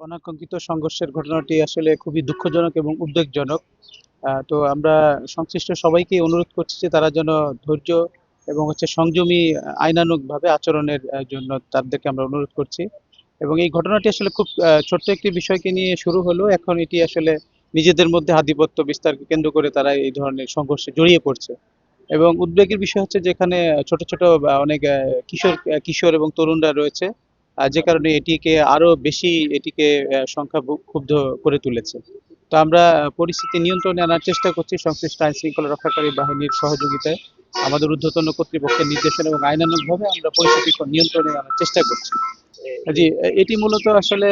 অনাকাঙ্ক্ষিত সংঘর্ষের ঘটনাটি আসলে খুবই দুঃখজনক এবং উদ্বেগজনক। তো আমরা সংশ্লিষ্ট সবাইকে অনুরোধ করছি যে তারা যেন ধৈর্য এবং সংযমী আইনানুগভাবে আচরণের জন্য তাদেরকে আমরা অনুরোধ করছি। এবং এই ঘটনাটি আসলে খুব ছোট্ট একটি বিষয়কে নিয়ে শুরু হলো, এখন এটি আসলে নিজেদের মধ্যে আধিপত্য বিস্তারকে কেন্দ্র করে তারা এই ধরনের সংঘর্ষে জড়িয়ে পড়ছে। এবং উদ্বেগের বিষয় হচ্ছে যেখানে ছোট ছোট অনেক কিশোর এবং তরুণরা রয়েছে, যে কারণে এটিকে আরো বেশি এটিকে সংখ্যা ক্ষুব্ধ করে তুলেছে। তো আমরা পরিস্থিতি নিয়ন্ত্রণে আনার চেষ্টা করছি সংশ্লিষ্ট আইন শৃঙ্খলা রক্ষাকারী বাহিনীর সহযোগিতায়। আমাদের ঊর্ধ্বতন কর্তৃপক্ষের নির্দেশনা এবং আইনানুগভাবে আমরা পরিস্থিতি নিয়ন্ত্রণে আনার চেষ্টা করছি। জি, এটি মূলত আসলে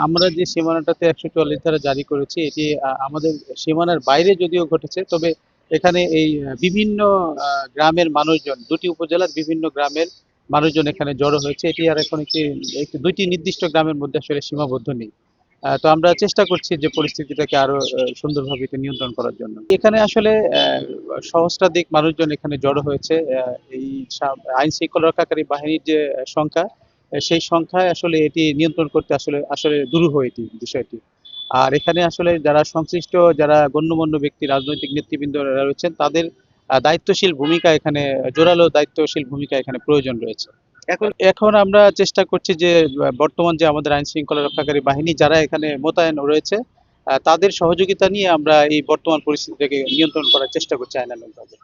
আমরা যে সীমানাটাতে ১৪৪ ধারা জারি করেছি, এটি আমাদের সীমানার বাইরে যদিও ঘটেছে, তবে এখানে এই বিভিন্ন গ্রামের মানুষজন, দুটি উপজেলার বিভিন্ন গ্রামের মানুষজন এখানে জড়ো হয়েছে। এটি আর এখন দুইটি নির্দিষ্ট গ্রামের মধ্যে আসলে সীমাবদ্ধ নেই। তো আমরা চেষ্টা করছি যে পরিস্থিতিটাকে আরো সুন্দরভাবে নিয়ন্ত্রণ করার জন্য। এখানে আসলে সহস্রাধিক মানুষজন এখানে জড়ো হয়েছে। এই আইন শৃঙ্খলা রক্ষাকারী বাহিনীর যে সংখ্যা, সেই সংখ্যায় আসলে এটি নিয়ন্ত্রণ করতে আসলে আসলে দুরূহ এটি বিষয়টি। আর এখানে আসলে যারা সংশ্লিষ্ট, যারা গণ্যমান্য ব্যক্তি, রাজনৈতিক নেতৃবৃন্দ রয়েছেন, তাদের দায়িত্বশীল ভূমিকা এখানে, জোরালো দায়িত্বশীল ভূমিকা এখানে প্রয়োজন রয়েছে। এখন আমরা চেষ্টা করছি যে বর্তমান যে আমাদের আইন শৃঙ্খলা রক্ষাকারী বাহিনী যারা এখানে মোতায়েন রয়েছে, তাদের সহযোগিতা নিয়ে আমরা এই বর্তমান পরিস্থিতিটাকে নিয়ন্ত্রণ করার চেষ্টা করছি আইনানুগভাবে।